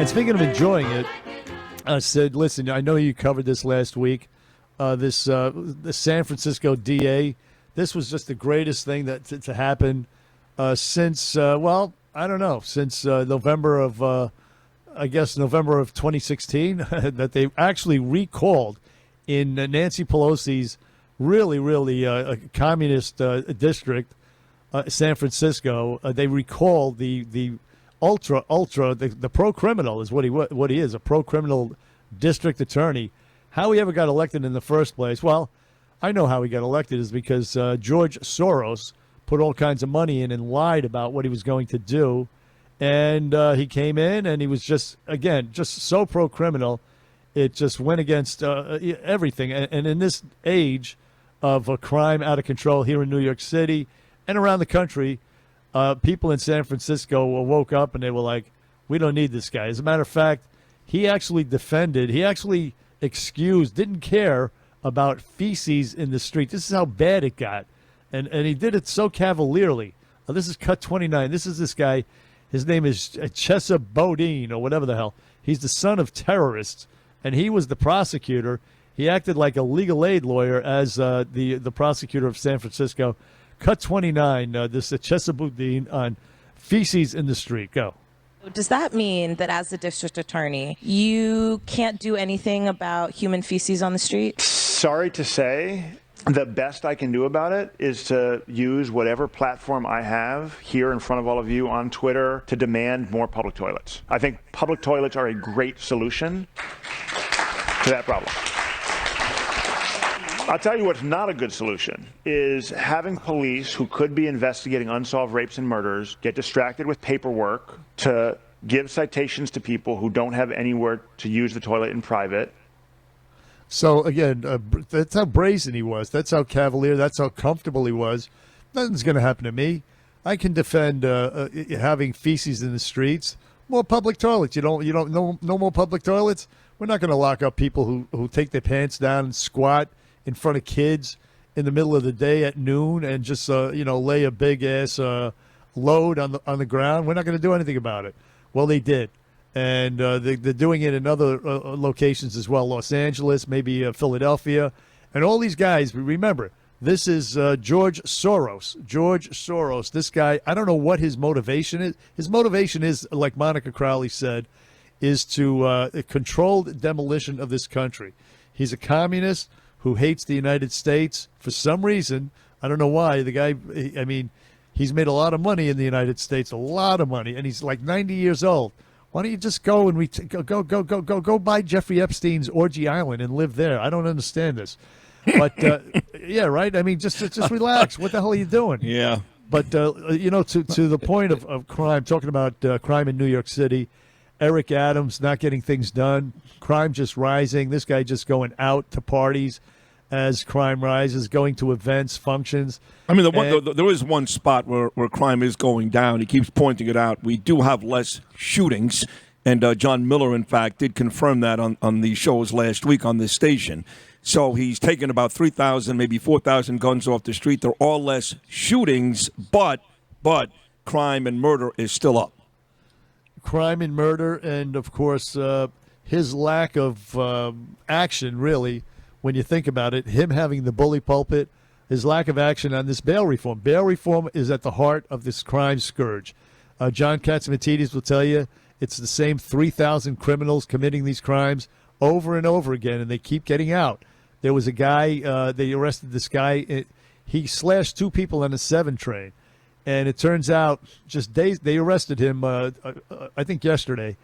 And speaking of enjoying it, I said, listen, I know you covered this last week. The San Francisco DA, this was just the greatest thing to happen since, I don't know, since November of 2016, that they actually recalled in Nancy Pelosi's really communist district, San Francisco. They recalled the the pro-criminal is what he is, a pro-criminal district attorney. How he ever got elected in the first place? Well, I know how he got elected is because George Soros put all kinds of money in and lied about what he was going to do. And he came in and he was just so pro-criminal. It just went against everything. And in this age of crime out of control here in New York City and around the country, people in San Francisco woke up and they were like, we don't need this guy. As a matter of fact, he actually excused, didn't care about feces in the street. This is how bad it got. And he did it so cavalierly. This is cut 29. This is this guy. His name is Chesa Boudin or whatever the hell. He's the son of terrorists, and he was the prosecutor. He acted like a legal aid lawyer as the prosecutor of San Francisco. Cut 29, this Chesa Boudin on feces in the street. Go. Does that mean that as the district attorney, you can't do anything about human feces on the street? Sorry to say, the best I can do about it is to use whatever platform I have here in front of all of you on Twitter to demand more public toilets. I think public toilets are a great solution to that problem. I'll tell you what's not a good solution is having police who could be investigating unsolved rapes and murders get distracted with paperwork to give citations to people who don't have anywhere to use the toilet in private. So, again, that's how brazen he was. That's how cavalier, that's how comfortable he was. Nothing's going to happen to me. I can defend having feces in the streets. More public toilets. No more public toilets? We're not going to lock up people who take their pants down and squat in front of kids in the middle of the day at noon and just, lay a big-ass load on the ground. We're not going to do anything about it. Well, they did. And they're doing it in other locations as well, Los Angeles, maybe Philadelphia. And all these guys, remember, this is George Soros. George Soros, this guy, I don't know what his motivation is. His motivation is, like Monica Crowley said, is to control the demolition of this country. He's a communist who hates the United States for some reason. I don't know why. The guy, he's made a lot of money in the United States, a lot of money, and he's like 90 years old. Why don't you just go and go buy Jeffrey Epstein's Orgy Island and live there? I don't understand this. But, yeah, right? I mean, just relax. What the hell are you doing? Yeah. But, to the point of crime, talking about crime in New York City, Eric Adams not getting things done, crime just rising, this guy just going out to parties as crime rises, going to events, functions. I mean, there is one spot where crime is going down. He keeps pointing it out. We do have less shootings, and John Miller, in fact, did confirm that on the shows last week on this station. So he's taken about 3,000, maybe 4,000 guns off the street. There are less shootings, but crime and murder is still up. Crime and murder, and, of course, his lack of action, really, when you think about it, him having the bully pulpit, his lack of action on this bail reform. Bail reform is at the heart of this crime scourge. John Katsimatidis will tell you it's the same 3,000 criminals committing these crimes over and over again, and they keep getting out. There was a guy, they arrested this guy. He slashed 2 people on a 7 train. And it turns out just days, they arrested him, I think yesterday.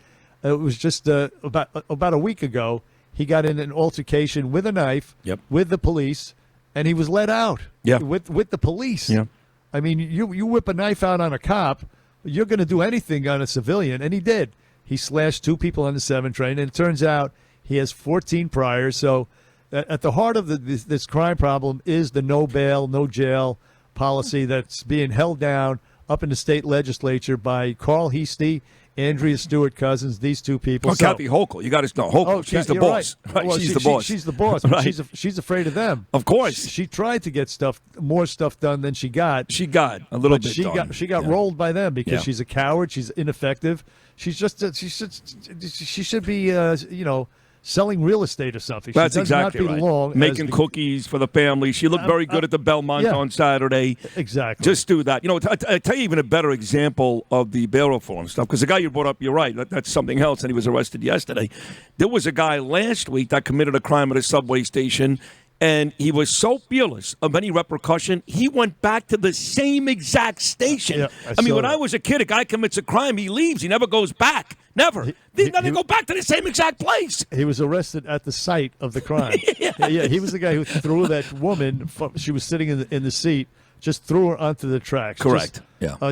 It was just about a week ago. He got in an altercation with a knife with the police, and he was let out with the police. Yeah. I mean, you whip a knife out on a cop, you're going to do anything on a civilian, and he did. He slashed 2 people on the 7 train, and it turns out he has 14 priors. So at the heart of this crime problem is the no bail, no jail policy that's being held down up in the state legislature by Carl Heastie, Andrea Stewart Cousins, these two people. Oh, Kathy Hochul. You got to know. Hochul, she's the boss. Right. Well, she's the boss. She's the boss. Right. She's afraid of them. Of course. She tried to get more stuff done than she got. She got a little bit done. She got rolled by them because she's a coward. She's ineffective. She should be selling real estate or something. That's she does exactly not right. belong Making cookies for the family. She looked very good at the Belmont on Saturday. Exactly. Just do that. I tell you even a better example of the bail reform stuff, because the guy you brought up, you're right, that's something else, and he was arrested yesterday. There was a guy last week that committed a crime at a subway station, and he was so fearless of any repercussion, he went back to the same exact station. I mean, when I was a kid, a guy commits a crime, he leaves. He never goes back. Never. They go back to the same exact place. He was arrested at the site of the crime. He was the guy who threw that woman. She was sitting in the seat. Just threw her onto the tracks. Correct.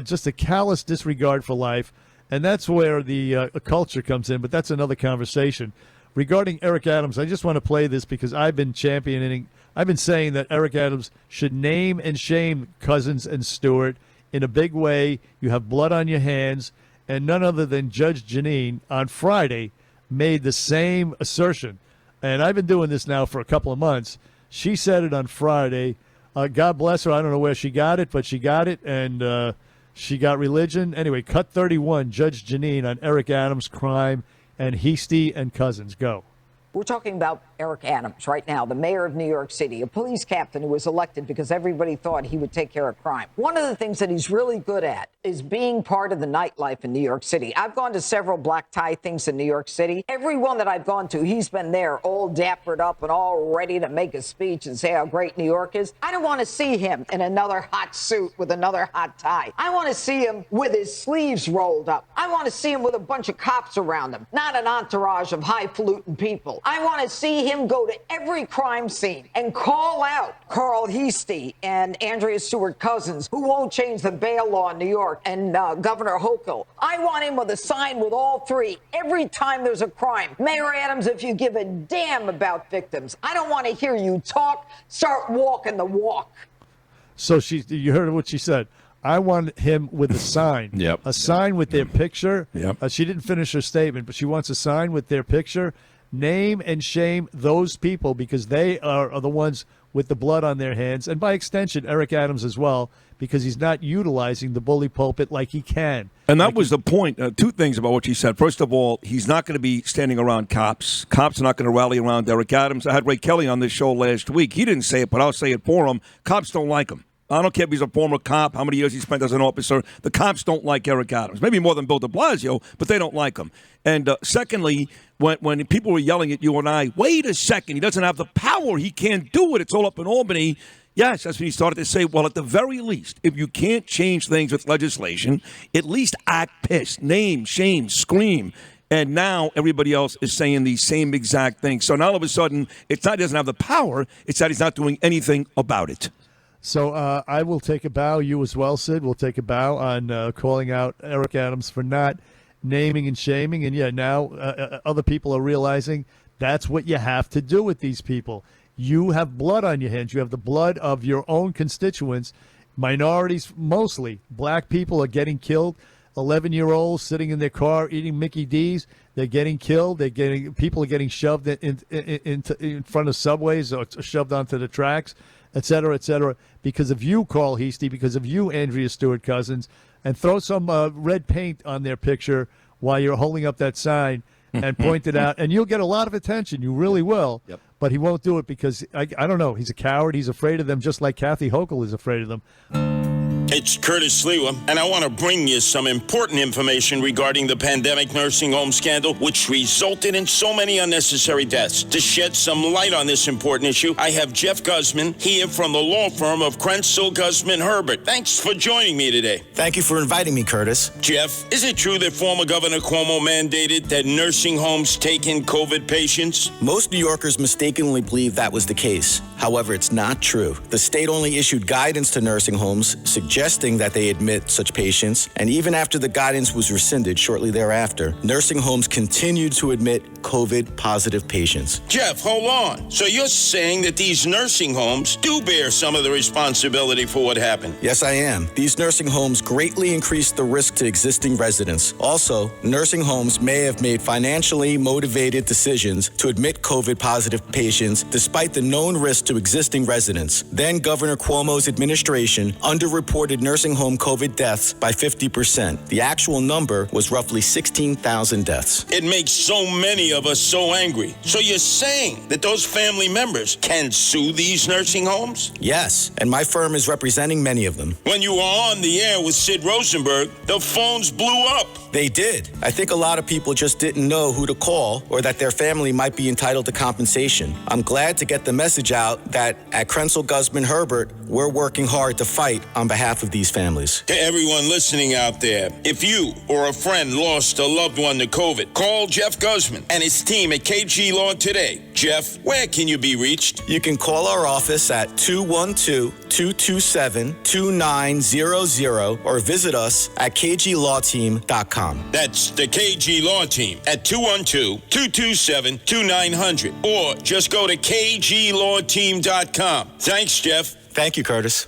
Just a callous disregard for life. And that's where the culture comes in. But that's another conversation. Regarding Eric Adams, I just want to play this because I've been saying that Eric Adams should name and shame Cousins and Stewart in a big way. You have blood on your hands. And none other than Judge Janine on Friday made the same assertion. And I've been doing this now for a couple of months. She said it on Friday. God bless her. I don't know where she got it, but she got it, and she got religion. Anyway, cut 31, Judge Janine on Eric Adams' crime, and Heastie and Cousins. Go. We're talking about Eric Adams right now, the mayor of New York City, a police captain who was elected because everybody thought he would take care of crime. One of the things that he's really good at is being part of the nightlife in New York City. I've gone to several black tie things in New York City. Every one that I've gone to, he's been there all dappered up and all ready to make a speech and say how great New York is. I don't want to see him in another hot suit with another hot tie. I want to see him with his sleeves rolled up. I want to see him with a bunch of cops around him, not an entourage of highfalutin people. I want to see him go to every crime scene and call out Carl Heastie and Andrea Stewart Cousins, who won't change the bail law in New York, and Governor Hochul. I want him with a sign with all three every time there's a crime. Mayor Adams, if you give a damn about victims, I don't want to hear you talk. Start walking the walk. So you heard what she said. I want him with a sign. A sign with their picture. She didn't finish her statement, but she wants a sign with their picture. Name and shame those people because they are the ones with the blood on their hands, and by extension, Eric Adams as well, because he's not utilizing the bully pulpit like he can. And that was the point. Two things about what she said. First of all, he's not going to be standing around cops. Cops are not going to rally around Eric Adams. I had Ray Kelly on this show last week. He didn't say it, but I'll say it for him. Cops don't like him. I don't care if he's a former cop, how many years he spent as an officer. The cops don't like Eric Adams. Maybe more than Bill de Blasio, but they don't like him. And secondly, when people were yelling at you and I, wait a second, he doesn't have the power. He can't do it. It's all up in Albany. Yes, that's when he started to say, well, at the very least, if you can't change things with legislation, at least act pissed. Name, shame, scream. And now everybody else is saying the same exact thing. So now all of a sudden, it's not he doesn't have the power, it's that he's not doing anything about it. So I will take a bow. You as well, Sid, will take a bow on calling out Eric Adams for not naming and shaming. And, now other people are realizing that's what you have to do with these people. You have blood on your hands. You have the blood of your own constituents, minorities mostly. Black people are getting killed. 11-year-olds sitting in their car eating Mickey D's. They're getting killed. People are getting shoved in front of subways or shoved onto the tracks, et cetera, because of you, Carl Heastie, because of you, Andrea Stewart Cousins, and throw some red paint on their picture while you're holding up that sign and point it out, and you'll get a lot of attention. You really will. Yep. But he won't do it because, I don't know, he's a coward. He's afraid of them just like Kathy Hochul is afraid of them. It's Curtis Lewa, and I want to bring you some important information regarding the pandemic nursing home scandal, which resulted in so many unnecessary deaths. To shed some light on this important issue, I have Jeff Guzman here from the law firm of Krenzel, Guzman, Herbert. Thanks for joining me today. Thank you for inviting me, Curtis. Jeff, is it true that former Governor Cuomo mandated that nursing homes take in COVID patients? Most New Yorkers mistakenly believe that was the case. However, it's not true. The state only issued guidance to nursing homes suggesting that they admit such patients, and even after the guidance was rescinded shortly thereafter, nursing homes continued to admit COVID-positive patients. Jeff, hold on. So you're saying that these nursing homes do bear some of the responsibility for what happened? Yes, I am. These nursing homes greatly increase the risk to existing residents. Also, nursing homes may have made financially motivated decisions to admit COVID-positive patients despite the known risk to existing residents. Then Governor Cuomo's administration underreported nursing home COVID deaths by 50%. The actual number was roughly 16,000 deaths. It makes so many of us so angry. So you're saying that those family members can sue these nursing homes? Yes, and my firm is representing many of them. When you were on the air with Sid Rosenberg, the phones blew up. They did. I think a lot of people just didn't know who to call or that their family might be entitled to compensation. I'm glad to get the message out that at Krenzel Guzman Herbert, we're working hard to fight on behalf of these families. To everyone listening out there, if you or a friend lost a loved one to COVID, call Jeff Guzman and his team at KG Law today. Jeff, where can you be reached? You can call our office at 212-227-2900 or visit us at kglawteam.com. That's the KG Law Team at 212-227-2900 or just go to kglawteam.com. Thanks, Jeff. Thank you, Curtis.